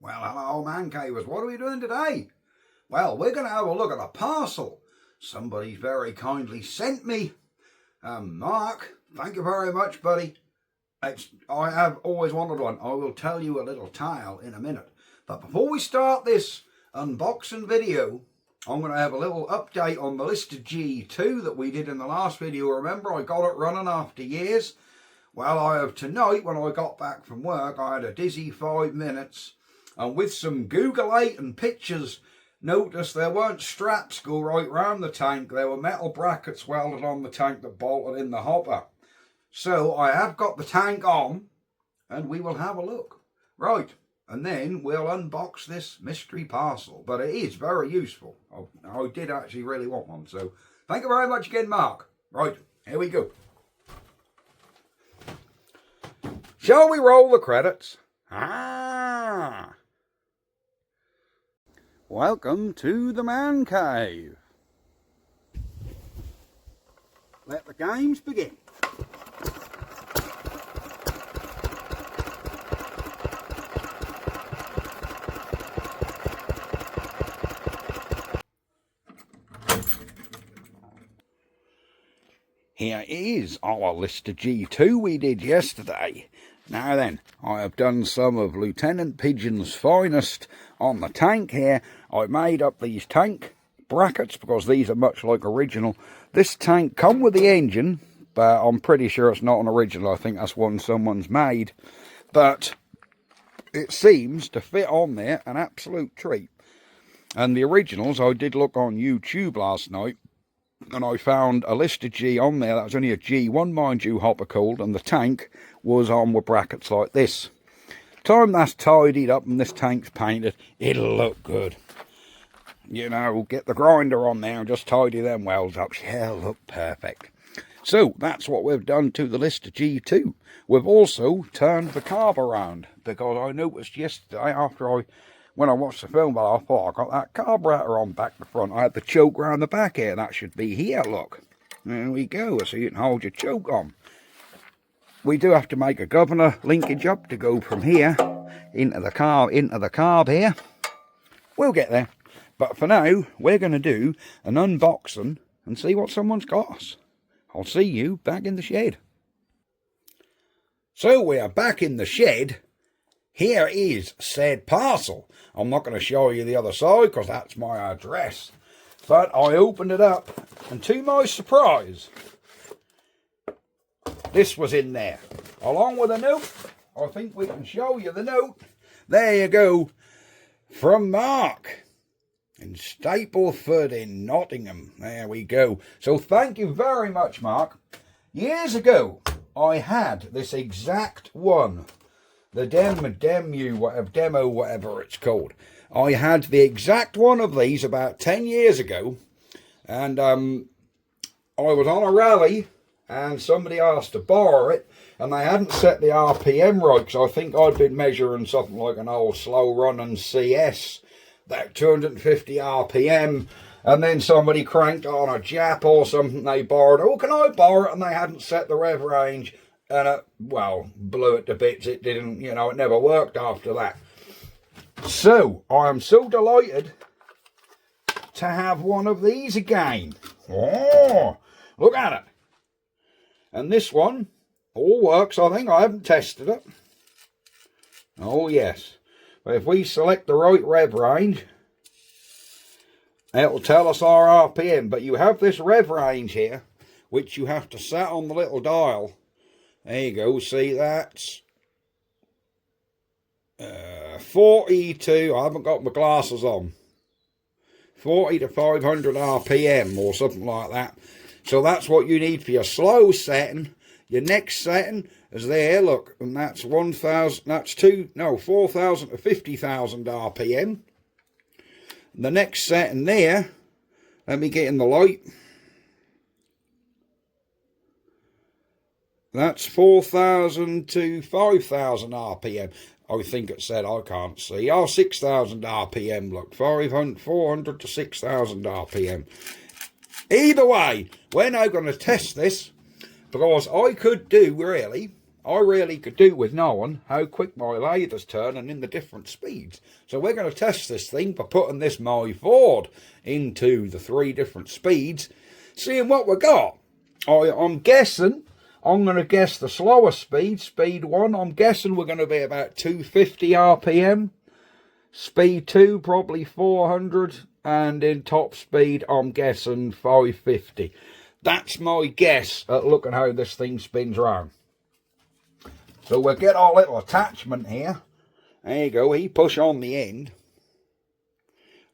Well, hello, man cavers. What are we doing today? Well, we're going to have a look at a parcel somebody very kindly sent me. Mark, thank you very much, buddy. I have always wanted one. I will tell you a little tale in a minute. But before we start this unboxing video, I'm going to have a little update on the Lister G2 that we did in the last video. Remember, I got it running after years. Well, I have tonight, when I got back from work, I had a dizzy 5 minutes. And with some Google-ate and pictures, noticed there weren't straps go right round the tank. There were metal brackets welded on the tank that bolted in the hopper. So I have got the tank on, and we will have a look. Right, and then we'll unbox this mystery parcel. But it is very useful. I did actually really want one. So thank you very much again, Mark. Right, here we go. Shall we roll the credits? Welcome to the man cave. Let the games begin. Here is our Lister G2 we did yesterday. Now then, I have done some of Lieutenant Pigeon's finest on the tank here. I made up these tank brackets because these are much like original. This tank come with the engine, but I'm pretty sure it's not an original. I think that's one someone's made. But it seems to fit on there, an absolute treat. And the originals, I did look on YouTube last night, and I found a Lister G on there. That was only a G1, mind you, hopper cooled, and the tank was on with brackets like this. Time that's tidied up and this tank's painted, it'll look good. You know, get the grinder on there and just tidy them welds up. Yeah, look perfect. So that's what we've done to the Lister G2. We've also turned the carb around because I noticed yesterday when I watched the film, but I thought I got that carburetor on back to front. I had the choke around the back here. That should be here, look. There we go, so you can hold your choke on. We do have to make a governor linkage up to go from here into the carb here. We'll get there. But for now, we're going to do an unboxing and see what someone's got us. I'll see you back in the shed. So we are back in the shed. Here is said parcel. I'm not going to show you the other side because that's my address. But I opened it up, and to my surprise, this was in there. Along with a note. I think we can show you the note. There you go. From Mark in Stapleford in Nottingham. There we go. So thank you very much, Mark. Years ago, I had this exact one. The demo, whatever it's called. I had the exact one of these about 10 years ago. And I was on a rally and somebody asked to borrow it. And they hadn't set the RPM right. So I think I'd been measuring something like an old slow running CS. About 250 RPM. And then somebody cranked on a Jap or something they borrowed. Oh, can I borrow it? And they hadn't set the rev range. And it, well, blew it to bits. It didn't, you know, it never worked after that. So, I am so delighted to have one of these again. Oh, look at it. And this one all works, I think. I haven't tested it. Oh, yes. But if we select the right rev range, it'll tell us our RPM. But you have this rev range here, which you have to set on the little dial. There you go, see that's 42, I haven't got my glasses on, 40 to 500 RPM or something like that. So that's what you need for your slow setting. Your next setting is there, look, and that's 4,000 to 50,000 RPM. The next setting there, let me get in the light. That's 4,000 to 5,000 RPM. I think it said, I can't see. Oh, 6,000 RPM, look. 400 to 6,000 RPM. Either way, we're now going to test this because I could do, really, I really could do with knowing how quick my lather's turning in the different speeds. So we're going to test this thing by putting this my Ford into the 3 different speeds, seeing what we got. I'm guessing, I'm going to guess the slower speed, speed 1, I'm guessing we're going to be about 250 RPM. Speed 2, probably 400. And in top speed, I'm guessing 550. That's my guess at looking how this thing spins round. So we'll get our little attachment here. There you go, he push on the end,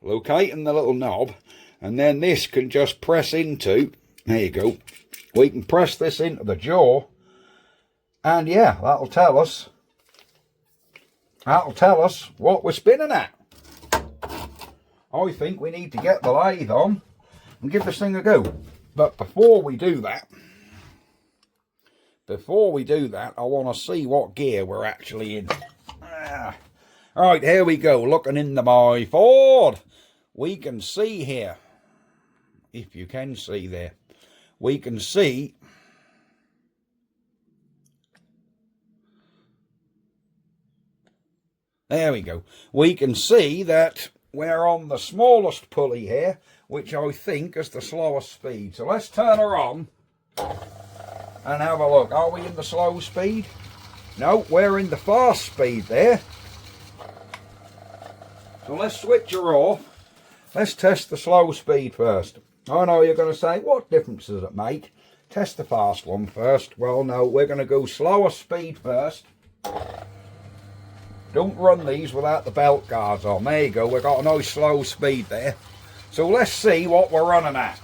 locating the little knob, and then this can just press into, there you go, we can press this into the jaw, and yeah, that'll tell us what we're spinning at. I think we need to get the lathe on and give this thing a go. But before we do that, I want to see what gear we're actually in. Right, here we go, looking into my Ford. We can see here, if you can see there, we can see there we go. We can see that we're on the smallest pulley here, which I think is the slowest speed. So let's turn her on and have a look. Are we in the slow speed? No, we're in the fast speed there. So let's switch her off. Let's test the slow speed first. I know you're going to say, what difference does it make? Test the fast one first. Well, no, we're going to go slower speed first. Don't run these without the belt guards on. There you go, we've got a nice slow speed there. So let's see what we're running at.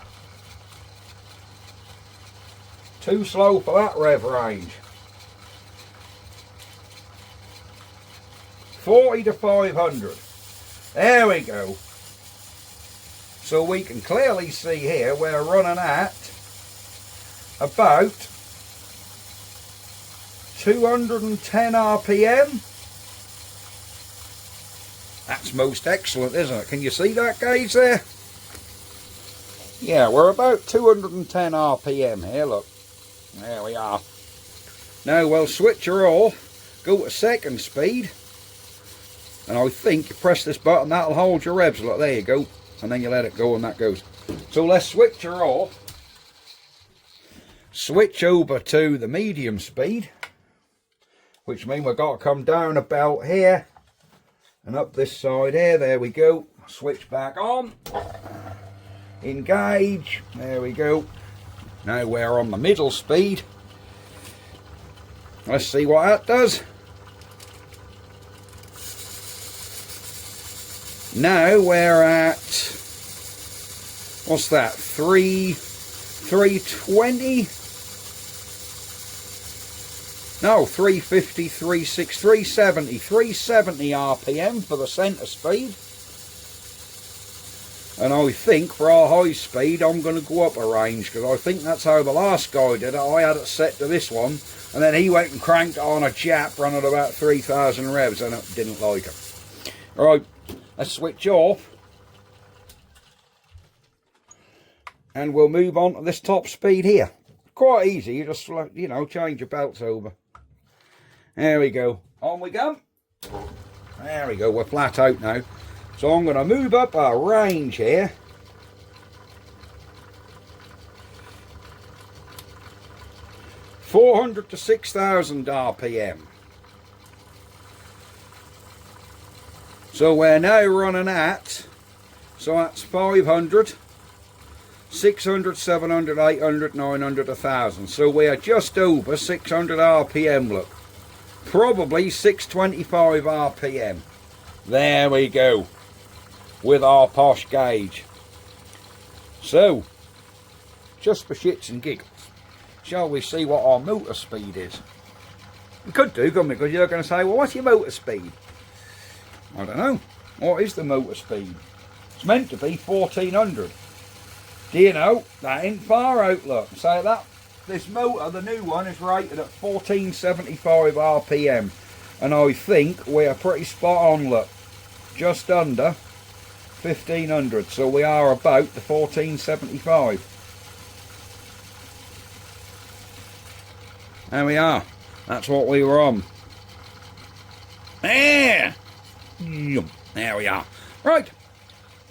Too slow for that rev range. 40 to 500. There we go. So we can clearly see here we're running at about 210 RPM. That's most excellent, isn't it? Can you see that gauge there? Yeah, we're about 210 RPM here, look. There we are. Now we'll switch her off, go to second speed, and I think you press this button, that'll hold your revs. Look, there you go. And then you let it go and that goes. So let's switch her off. Switch over to the medium speed, which means we've got to come down about here and up this side here. There we go. Switch back on. Engage. There we go. Now we're on the middle speed. Let's see what that does. Now we're at, what's that, 320? No, 350, 360, 370 RPM for the centre speed. And I think for our high speed, I'm going to go up a range, because I think that's how the last guy did it. I had it set to this one, and then he went and cranked it on a Jap running about 3,000 revs, and it didn't like it. Right, let's switch off. And we'll move on to this top speed here. Quite easy, you just, you know, change your belts over. There we go. On we go. There we go, we're flat out now. So I'm going to move up our range here. (400 to 6,000 RPM). So we're now running at, so that's 500, 600, 700, 800, 900, 1,000. So we are just over 600 RPM, look. Probably 625 RPM. There we go. With our posh gauge. So, just for shits and giggles, shall we see what our motor speed is? We could do, couldn't we? Because you're going to say, well, what's your motor speed? I don't know. What is the motor speed? It's meant to be 1400. Do you know? That ain't far out, look. So that, this motor, the new one, is rated at 1475 RPM. And I think we are pretty spot on, look. Just under 1500. So we are about the 1475. There we are. That's what we were on. There! There we are. Right,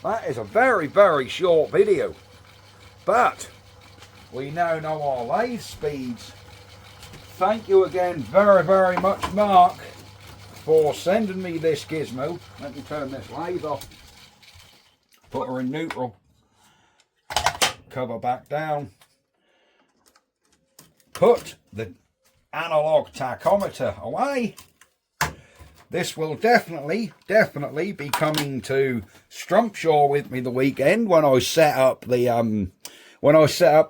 that is a very, very short video. But we now know our lathe speeds. Thank you again very, very much, Mark, for sending me this gizmo. Let me turn this lathe off. Put her in neutral. Cover back down. Put the analog tachometer away. This will definitely be coming to Strumpshaw with me the weekend when I set up the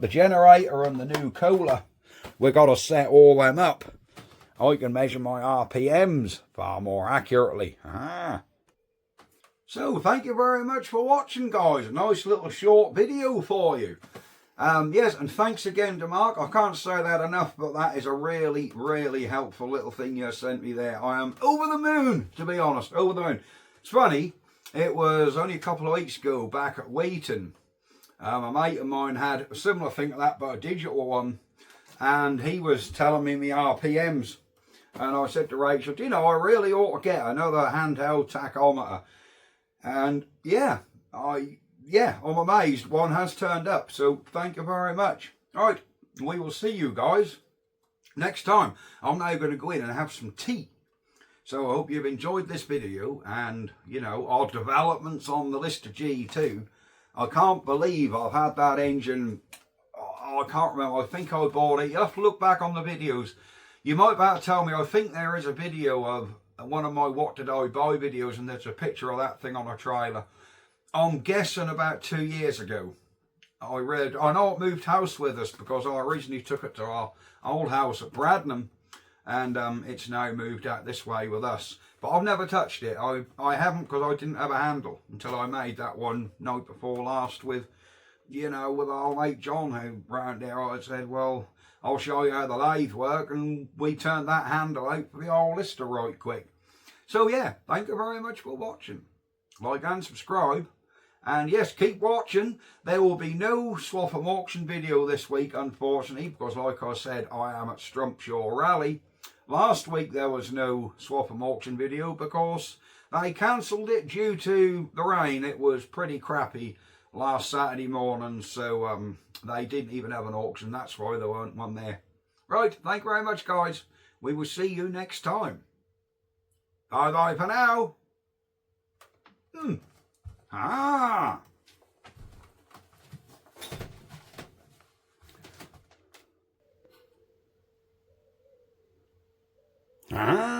generator and the new cooler. We've got to set all them up. I can measure my RPMs far more accurately. So thank you very much for watching, guys. A nice little short video for you. Yes, and thanks again to Mark. I can't say that enough, but that is a really, really helpful little thing you sent me there. I am over the moon, to be honest, over the moon. It's funny, it was only a couple of weeks ago back at Wheaton. A mate of mine had a similar thing to that, but a digital one, and he was telling me my RPMs. And I said to Rachel, do you know, I really ought to get another handheld tachometer. And yeah, I'm amazed one has turned up. So thank you very much. All right, we will see you guys next time. I'm now going to go in and have some tea. So I hope you've enjoyed this video and, you know, our developments on the Lister G2. I can't believe I've had that engine. I can't remember. I think I bought it. You have to look back on the videos. You might be able to tell me. I think there is a video of one of my What Did I Buy videos, and there's a picture of that thing on a trailer. I'm guessing about 2 years ago. I know it moved house with us because I originally took it to our old house at Bradnam, and it's now moved out this way with us. But I've never touched it. I haven't, because I didn't have a handle until I made that one night before last with, you know, with our mate John, who round there. I said, well, I'll show you how the lathe work, and we turned that handle out for the old Lister right quick. So yeah, thank you very much for watching. Like and subscribe. And yes, keep watching. There will be no Swaffham auction video this week, unfortunately, because like I said, I am at Strumpshaw Rally. Last week there was no Swaffham auction video because they cancelled it due to the rain. It was pretty crappy last Saturday morning, so they didn't even have an auction. That's why there weren't one there. Right, thank you very much, guys. We will see you next time. Bye bye for now. Ah. Ah.